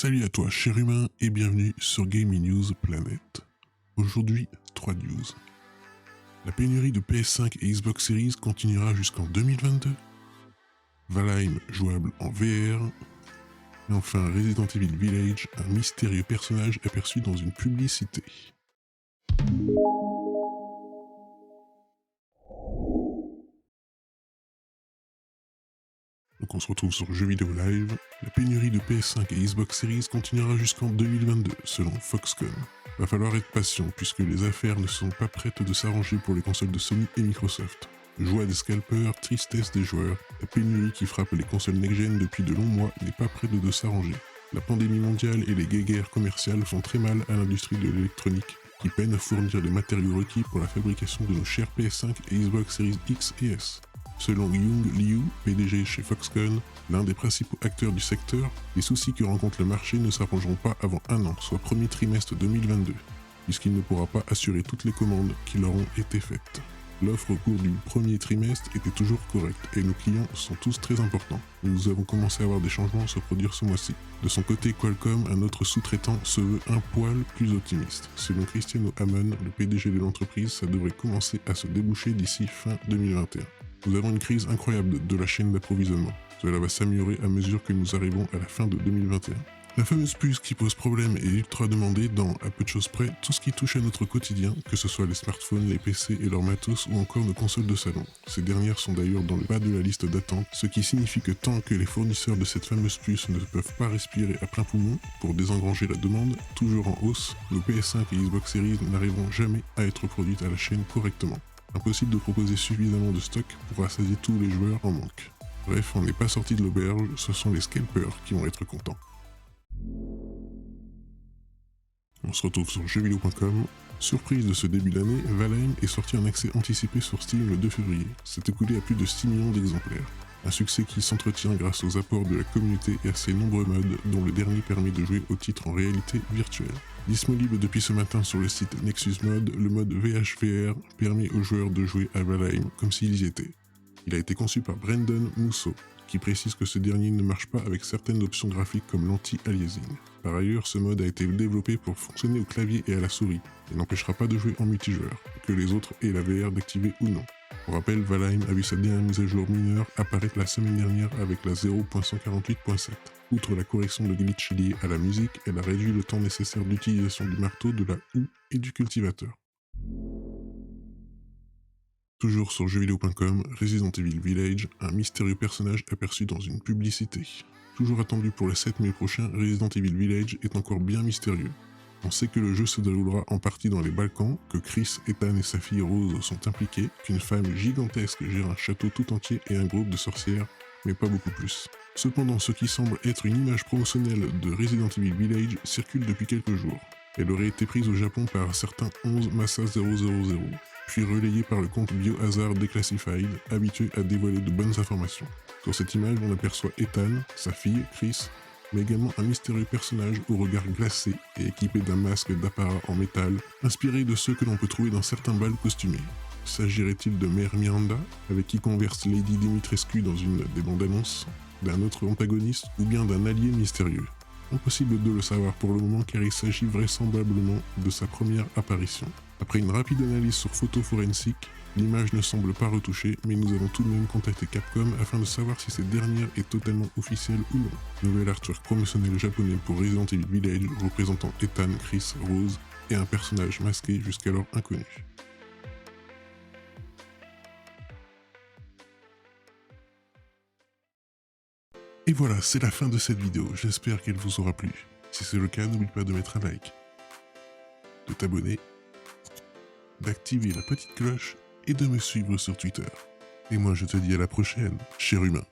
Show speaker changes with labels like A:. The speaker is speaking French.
A: Salut à toi, cher humain, et bienvenue sur Gaming News Planet. Aujourd'hui, 3 news. La pénurie de PS5 et Xbox Series continuera jusqu'en 2022. Valheim jouable en VR. Et enfin, Resident Evil Village, un mystérieux personnage aperçu dans une publicité. Donc on se retrouve sur Jeux Vidéo Live. La pénurie de PS5 et Xbox Series continuera jusqu'en 2022, selon Foxconn. Va falloir être patient, puisque les affaires ne sont pas prêtes de s'arranger pour les consoles de Sony et Microsoft. Joie des scalpers, tristesse des joueurs, la pénurie qui frappe les consoles next-gen depuis de longs mois n'est pas prête de s'arranger. La pandémie mondiale et les guerres commerciales font très mal à l'industrie de l'électronique, qui peine à fournir les matériaux requis pour la fabrication de nos chers PS5 et Xbox Series X et S. Selon Young Liu, PDG chez Foxconn, l'un des principaux acteurs du secteur, les soucis que rencontre le marché ne s'arrangeront pas avant un an, soit premier trimestre 2022, puisqu'il ne pourra pas assurer toutes les commandes qui leur ont été faites. L'offre au cours du premier trimestre était toujours correcte et nos clients sont tous très importants. Nous avons commencé à voir des changements se produire ce mois-ci. De son côté, Qualcomm, un autre sous-traitant, se veut un poil plus optimiste. Selon Cristiano Amon, le PDG de l'entreprise, ça devrait commencer à se déboucher d'ici fin 2021. Nous avons une crise incroyable de la chaîne d'approvisionnement. Cela va s'améliorer à mesure que nous arrivons à la fin de 2021. La fameuse puce qui pose problème est ultra demandée dans, à peu de choses près, tout ce qui touche à notre quotidien, que ce soit les smartphones, les PC et leurs matos ou encore nos consoles de salon. Ces dernières sont d'ailleurs dans le bas de la liste d'attente, ce qui signifie que tant que les fournisseurs de cette fameuse puce ne peuvent pas respirer à plein poumon pour désengranger la demande, toujours en hausse, nos PS5 et Xbox Series n'arriveront jamais à être produites à la chaîne correctement. Impossible de proposer suffisamment de stock pour rassasier tous les joueurs en manque. Bref, on n'est pas sorti de l'auberge, ce sont les scalpers qui vont être contents. On se retrouve sur jeuxvideo.com. Surprise de ce début d'année, Valheim est sorti en accès anticipé sur Steam le 2 février. C'est écoulé à plus de 6 millions d'exemplaires. Un succès qui s'entretient grâce aux apports de la communauté et à ses nombreux modes, dont le dernier permet de jouer au titre en réalité virtuelle. Disponible depuis ce matin sur le site Nexus Mode, le mode VHVR permet aux joueurs de jouer à Valheim comme s'ils y étaient. Il a été conçu par Brendan Musso, qui précise que ce dernier ne marche pas avec certaines options graphiques comme l'anti-aliasing. Par ailleurs, ce mode a été développé pour fonctionner au clavier et à la souris, et n'empêchera pas de jouer en multijoueur, que les autres aient la VR d'activer ou non. Pour rappel, Valheim a vu sa dernière mise à jour mineure apparaître la semaine dernière avec la 0.148.7. Outre la correction de glitch liée à la musique, elle a réduit le temps nécessaire d'utilisation du marteau, de la houe et du cultivateur. Toujours sur jeuxvideo.com, Resident Evil Village, un mystérieux personnage aperçu dans une publicité. Toujours attendu pour le 7 mai prochain, Resident Evil Village est encore bien mystérieux. On sait que le jeu se déroulera en partie dans les Balkans, que Chris, Ethan et sa fille Rose sont impliqués, qu'une femme gigantesque gère un château tout entier et un groupe de sorcières, mais pas beaucoup plus. Cependant, ce qui semble être une image promotionnelle de Resident Evil Village circule depuis quelques jours. Elle aurait été prise au Japon par un certain 11 Massa 000, puis relayée par le compte Biohazard Declassified, habitué à dévoiler de bonnes informations. Sur cette image, on aperçoit Ethan, sa fille, Chris, mais également un mystérieux personnage au regard glacé et équipé d'un masque d'apparat en métal, inspiré de ceux que l'on peut trouver dans certains bals costumés. S'agirait-il de Mère Miranda, avec qui converse Lady Dimitrescu dans une des bandes annonces, d'un autre antagoniste ou bien d'un allié mystérieux? Impossible de le savoir pour le moment car il s'agit vraisemblablement de sa première apparition. Après une rapide analyse sur photo forensique, l'image ne semble pas retouchée, mais nous avons tout de même contacté Capcom afin de savoir si cette dernière est totalement officielle ou non. Nouvel artwork promotionnel japonais pour Resident Evil Village représentant Ethan, Chris, Rose et un personnage masqué jusqu'alors inconnu. Et voilà, c'est la fin de cette vidéo, j'espère qu'elle vous aura plu. Si c'est le cas, n'oublie pas de mettre un like, de t'abonner, d'activer la petite cloche et de me suivre sur Twitter. Et moi je te dis à la prochaine, cher humain.